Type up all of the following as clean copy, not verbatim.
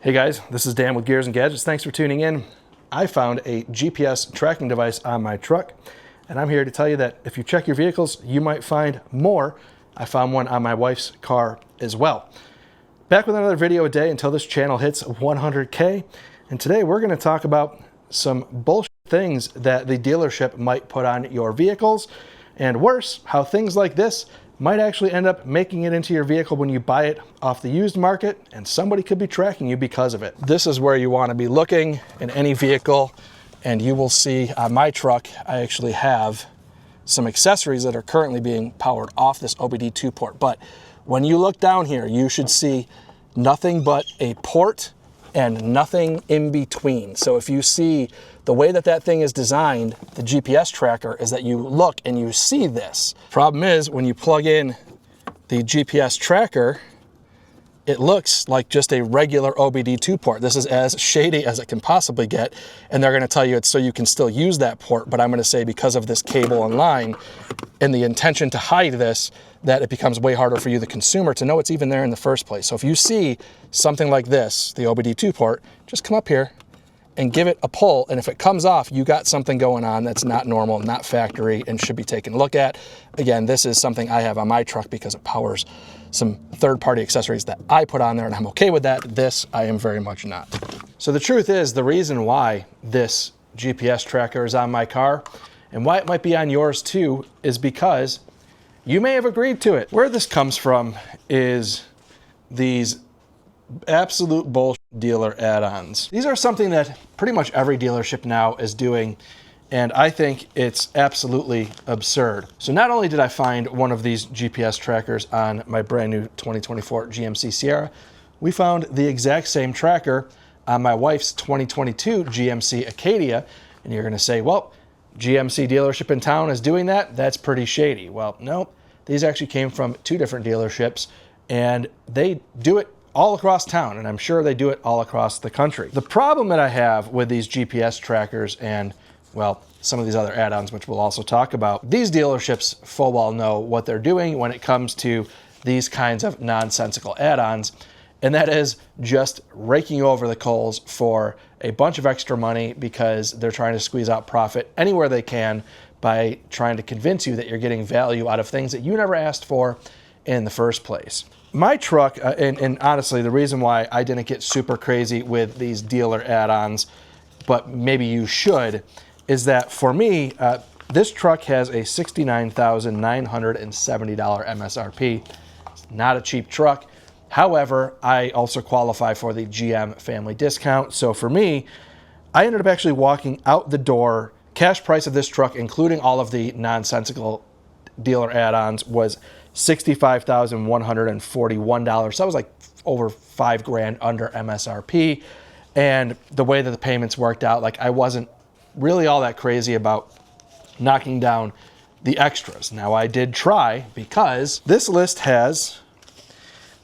Hey guys, this is Dan with Gears and Gadgets. Thanks for tuning in. I found a GPS tracking device on my truck, and I'm here to tell you that if you check your vehicles, you might find more. I found one on my wife's car as well. Back with another video a day until this channel hits 100K, and today we're going to talk about some bullshit things that the dealership might put on your vehicles, and worse, how things like this might actually end up making it into your vehicle when you buy it off the used market, and somebody could be tracking you because of it. This is where you want to be looking in any vehicle, and you will see on my truck, I actually have some accessories that are currently being powered off this OBD2 port. But when you look down here, you should see nothing but a port and nothing in between. So if you see the way that that thing is designed, the GPS tracker, is that you look and you see this. Problem is, when you plug in the GPS tracker, it looks like just a regular OBD2 port. This is as shady as it can possibly get, and they're gonna tell you it's so you can still use that port, but I'm gonna say because of this cable and line and the intention to hide this, that it becomes way harder for you, the consumer, to know it's even there in the first place. So if you see something like this, the OBD2 port, just come up here and give it a pull, and if it comes off, you got something going on that's not normal, not factory, and should be taken a look at. Again, this is something I have on my truck because it powers some third-party accessories that I put on there, and I'm okay with that. This, I am very much not. So the truth is, the reason why this GPS tracker is on my car, and why it might be on yours too, is because you may have agreed to it. Where this comes from is these absolute bullshit dealer add-ons. These are something that pretty much every dealership now is doing, and I think it's absolutely absurd. So not only did I find one of these GPS trackers on my brand new 2024 GMC Sierra, we found the exact same tracker on my wife's 2022 GMC Acadia, and you're gonna say, well, GMC dealership in town is doing that? That's pretty shady. Well, no, these actually came from two different dealerships, and they do it all across town, and I'm sure they do it all across the country. The problem that I have with these GPS trackers and, well, some of these other add-ons, which we'll also talk about, these dealerships full well know what they're doing when it comes to these kinds of nonsensical add-ons, and that is just raking you over the coals for a bunch of extra money because they're trying to squeeze out profit anywhere they can by trying to convince you that you're getting value out of things that you never asked for in the first place. My truck, and honestly, the reason why I didn't get super crazy with these dealer add-ons, but maybe you should, is that for me, this truck has a $69,970 MSRP. It's not a cheap truck. However, I also qualify for the GM family discount. So for me, I ended up actually walking out the door. Cash price of this truck, including all of the nonsensical dealer add-ons, was $65,141. So that was like over $5,000 under MSRP. And the way that the payments worked out, like I wasn't really all that crazy about knocking down the extras. Now I did try, because this list has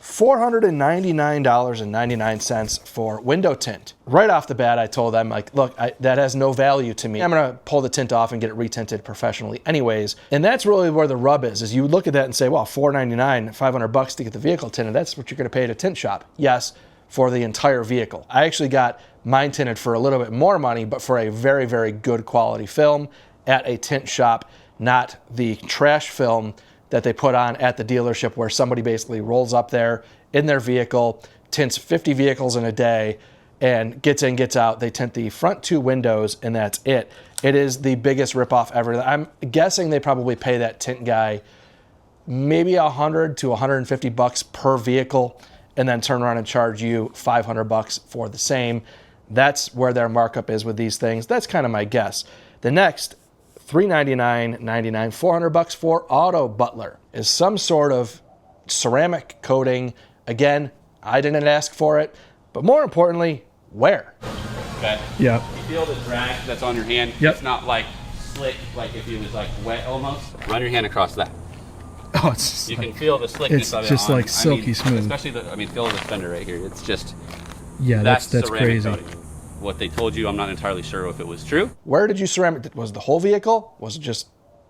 $499.99 for window tint. Right off the bat, I told them, like, look, that has no value to me. I'm gonna pull the tint off and get it retinted professionally anyways. And that's really where the rub is you look at that and say, well, $499, $500 to get the vehicle tinted, that's what you're gonna pay at a tint shop. Yes, for the entire vehicle. I actually got mine tinted for a little bit more money, but for a very, very good quality film at a tint shop, not the trash film that they put on at the dealership where somebody basically rolls up there in their vehicle, tints 50 vehicles in a day, and gets in, gets out. They tint the front two windows, and that's it. It is the biggest ripoff ever. I'm guessing they probably pay that tint guy maybe $100 to $150 per vehicle, and then turn around and charge you $500 for the same. That's where their markup is with these things. That's kind of my guess. The next, $399.99, $400 for Auto Butler, is some sort of ceramic coating. Again, I didn't ask for it, but more importantly, where? Okay. Yeah. You feel the drag that's on your hand? Yep. It's not like slick, like if it was like wet almost. Run your hand across that. Oh, it's you can feel the slickness of it. It's just like silky smooth. Especially feel the fender right here. It's just, yeah, that's crazy. Coating. What they told you, I'm not entirely sure if it was true. Where did you ceramic? Was it the whole vehicle? Was it just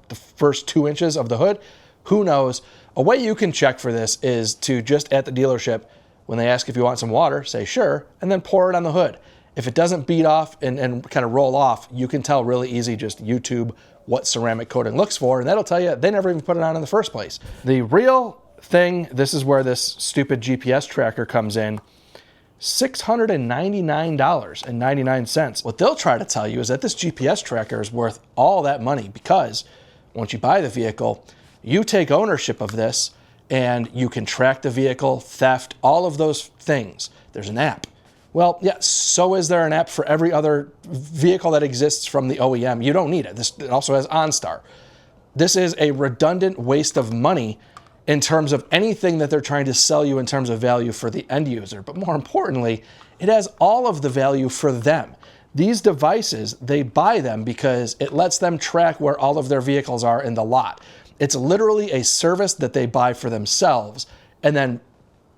the first 2 inches of the hood? Who knows? A way you can check for this is to just at the dealership When they ask if you want some water, say sure, and then pour it on the hood. If it doesn't beat off and kind of roll off, you can tell really easy, just YouTube what ceramic coating looks for, and that'll tell you they never even put it on in the first place. The real thing, this is where this stupid GPS tracker comes in, $699.99. What they'll try to tell you is that this GPS tracker is worth all that money because once you buy the vehicle, you take ownership of this and you can track the vehicle, theft, all of those things. There's an app. Well, yeah, so is there an app for every other vehicle that exists from the OEM. You don't need it. It also has OnStar. This is a redundant waste of money in terms of anything that they're trying to sell you in terms of value for the end user. But more importantly, it has all of the value for them. These devices, they buy them because it lets them track where all of their vehicles are in the lot. It's literally a service that they buy for themselves and then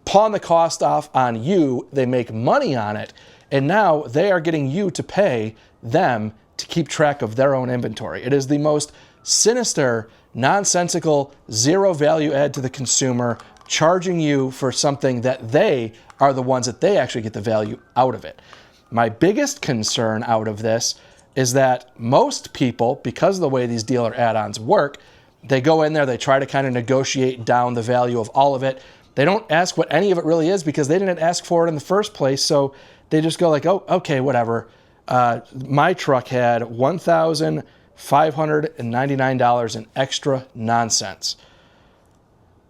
pawn the cost off on you. They make money on it, and now they are getting you to pay them to keep track of their own inventory. It is the most sinister, nonsensical, zero value add to the consumer, charging you for something that they are the ones that they actually get the value out of it. My biggest concern out of this is that most people, because of the way these dealer add-ons work, they go in there, they try to kind of negotiate down the value of all of it. They don't ask what any of it really is because they didn't ask for it in the first place. So they just go like, oh, okay, whatever. My truck had $1,599 in extra nonsense.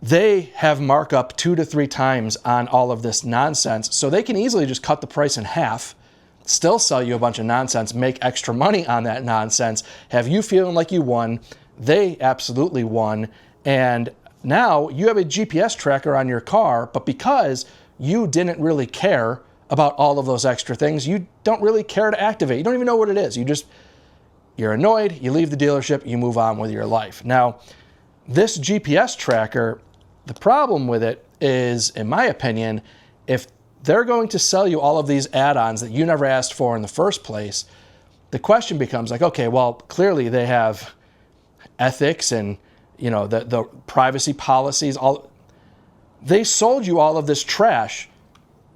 They have markup 2 to 3 times on all of this nonsense. So they can easily just cut the price in half, still sell you a bunch of nonsense, make extra money on that nonsense, have you feeling like you won. They absolutely won. And now you have a GPS tracker on your car, but because you didn't really care about all of those extra things, you don't really care to activate. You don't even know what it is. You're annoyed, you leave the dealership, you move on with your life. Now, this GPS tracker, the problem with it is, in my opinion, if they're going to sell you all of these add-ons that you never asked for in the first place, the question becomes like, okay, well, clearly they have ethics and the privacy policies. They sold you all of this trash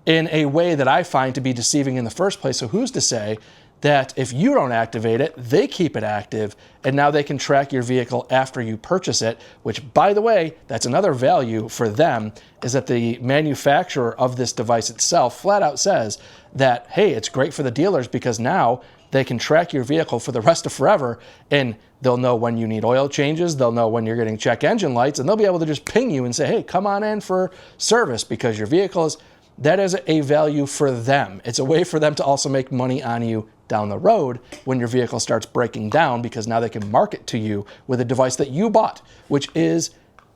in a way that I find to be deceiving in the first place. So who's to say that if you don't activate it, they keep it active, and now they can track your vehicle after you purchase it, which, by the way, that's another value for them, is that the manufacturer of this device itself flat out says that, hey, it's great for the dealers because now they can track your vehicle for the rest of forever, and they'll know when you need oil changes, they'll know when you're getting check engine lights, and they'll be able to just ping you and say, hey, come on in for service because your vehicle is... That is a value for them. It's a way for them to also make money on you down the road when your vehicle starts breaking down, because now they can market to you with a device that you bought, which is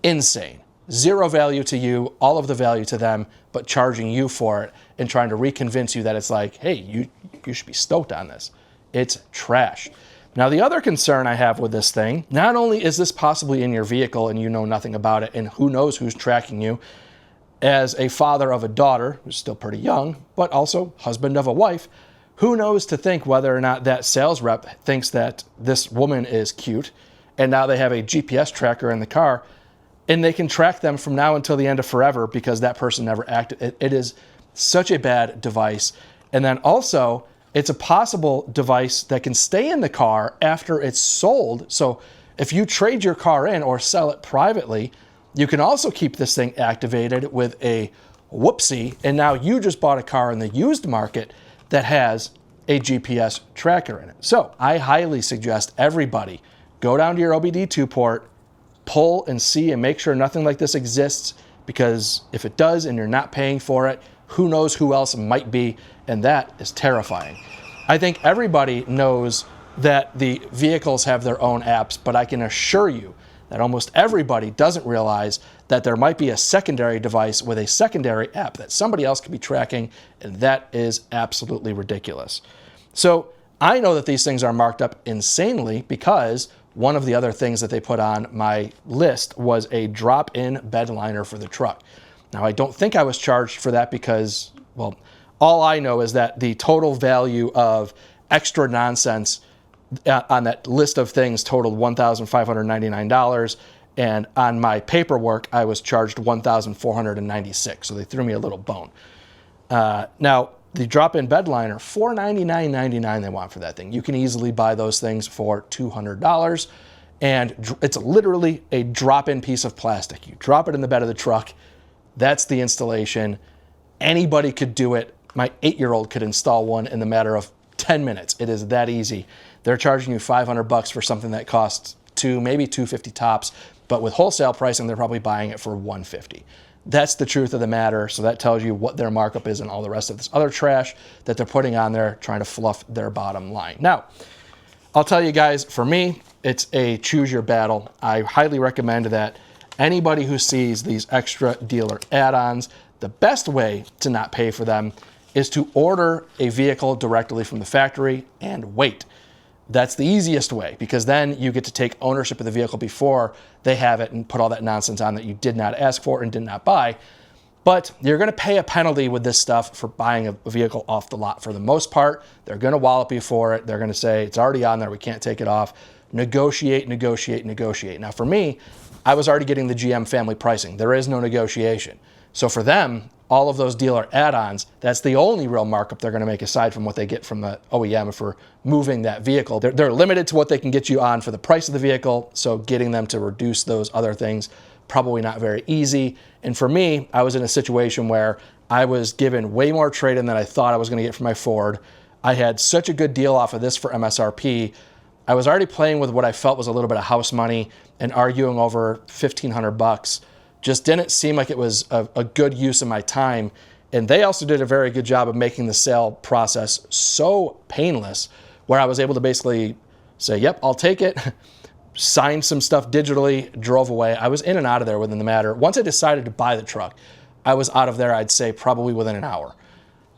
insane. Zero value to you, all of the value to them, but charging you for it and trying to reconvince you that it's like, hey, you should be stoked on this. It's trash. Now, the other concern I have with this thing, not only is this possibly in your vehicle and you know nothing about it, and who knows who's tracking you, as a father of a daughter, who's still pretty young, but also husband of a wife, who knows to think whether or not that sales rep thinks that this woman is cute, and now they have a GPS tracker in the car, and they can track them from now until the end of forever because that person never acted. It is such a bad device. And then also, it's a possible device that can stay in the car after it's sold. So if you trade your car in or sell it privately, you can also keep this thing activated with a whoopsie, and now you just bought a car in the used market that has a GPS tracker in it. So I highly suggest everybody go down to your OBD2 port, pull and see and make sure nothing like this exists, because if it does and you're not paying for it, who knows who else might be, and that is terrifying. I think everybody knows that the vehicles have their own apps, but I can assure you that almost everybody doesn't realize that there might be a secondary device with a secondary app that somebody else could be tracking, and that is absolutely ridiculous. So I know that these things are marked up insanely because one of the other things that they put on my list was a drop-in bed liner for the truck. Now, I don't think I was charged for that because, well, all I know is that the total value of extra nonsense on that list of things totaled $1,599, And on my paperwork, I was charged $1,496. So they threw me a little bone. Now, the drop-in bed liner, $499.99 they want for that thing. You can easily buy those things for $200. And it's literally a drop-in piece of plastic. You drop it in the bed of the truck. That's the installation. Anybody could do it. My 8-year-old could install one in the matter of 10 minutes. It is that easy. They're charging you $500 for something that costs maybe $250 tops, but with wholesale pricing, they're probably buying it for $150. That's the truth of the matter. So that tells you what their markup is and all the rest of this other trash that they're putting on there, trying to fluff their bottom line. Now, I'll tell you guys, for me, it's a choose your battle. I highly recommend that anybody who sees these extra dealer add-ons, the best way to not pay for them is to order a vehicle directly from the factory and wait. That's the easiest way, because then you get to take ownership of the vehicle before they have it and put all that nonsense on that you did not ask for and did not buy. But you're going to pay a penalty with this stuff for buying a vehicle off the lot. For the most part, they're going to wallop you for it. They're going to say, it's already on there, we can't take it off. Negotiate, negotiate, negotiate. Now for me, I was already getting the GM family pricing. There is no negotiation. So for them, all of those dealer add-ons, that's the only real markup they're going to make aside from what they get from the OEM for moving that vehicle. They're limited to what they can get you on for the price of the vehicle, so getting them to reduce those other things, probably not very easy. And for me, I was in a situation where I was given way more trade-in than I thought I was going to get from my Ford. I had such a good deal off of this for MSRP. I was already playing with what I felt was a little bit of house money and arguing over $1,500. Just didn't seem like it was a good use of my time. And they also did a very good job of making the sale process so painless, where I was able to basically say, yep, I'll take it, signed some stuff digitally, drove away. I was in and out of there within the matter. Once I decided to buy the truck, I was out of there, I'd say probably within an hour.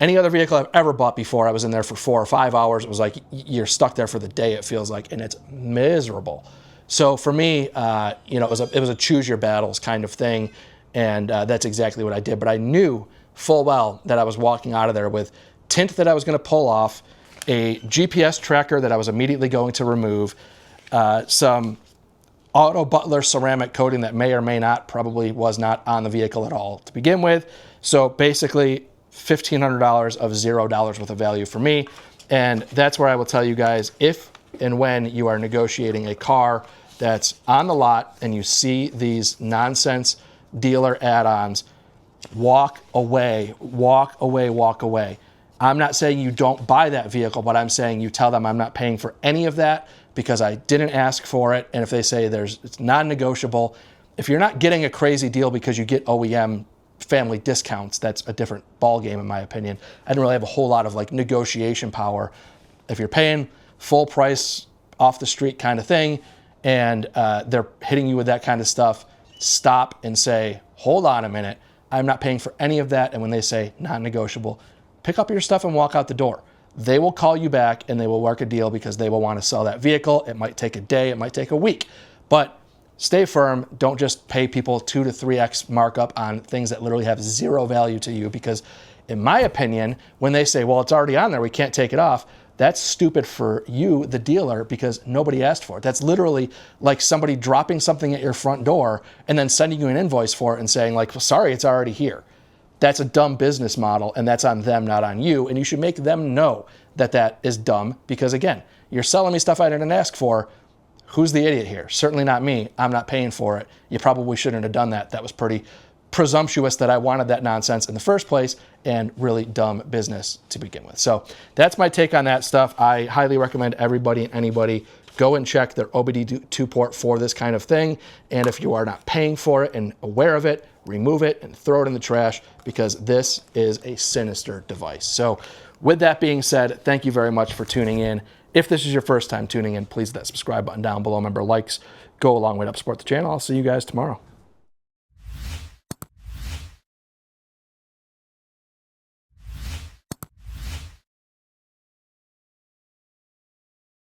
Any other vehicle I've ever bought before, I was in there for 4 or 5 hours. It was like you're stuck there for the day, it feels like, and it's miserable. So for me, it was a choose your battles kind of thing, and that's exactly what I did. But I knew full well that I was walking out of there with tint that I was going to pull off, a GPS tracker that I was immediately going to remove, some Auto Butler ceramic coating that may or may not, probably was not on the vehicle at all to begin with. So basically $1,500 of $0 worth of value for me. And that's where I will tell you guys, if and when you are negotiating a car that's on the lot and you see these nonsense dealer add-ons, walk away, walk away, walk away. I'm not saying you don't buy that vehicle, but I'm saying you tell them I'm not paying for any of that because I didn't ask for it. And if they say it's non-negotiable, if you're not getting a crazy deal because you get OEM family discounts, that's a different ballgame in my opinion. I don't really have a whole lot of like negotiation power. If you're paying full price off the street kind of thing, and they're hitting you with that kind of stuff, stop and say, hold on a minute, I'm not paying for any of that. And when they say non-negotiable, pick up your stuff and walk out the door. They will call you back and they will work a deal because they will want to sell that vehicle. It might take a day, it might take a week, but stay firm. Don't just pay people 2 to 3x markup on things that literally have zero value to you, because in my opinion, when they say, well, it's already on there, we can't take it off, that's stupid for you, the dealer, because nobody asked for it. That's literally like somebody dropping something at your front door and then sending you an invoice for it and saying like, well, sorry, it's already here. That's a dumb business model, and that's on them, not on you. And you should make them know that that is dumb, because again, you're selling me stuff I didn't ask for. Who's the idiot here? Certainly not me. I'm not paying for it. You probably shouldn't have done that. That was pretty presumptuous that I wanted that nonsense in the first place, and really dumb business to begin with. So that's my take on that stuff. I highly recommend everybody and anybody go and check their OBD2 port for this kind of thing. And if you are not paying for it and aware of it, remove it and throw it in the trash, because this is a sinister device. So with that being said, thank you very much for tuning in. If this is your first time tuning in, please hit that subscribe button down below. Remember, likes go a long way to help support the channel. I'll see you guys tomorrow.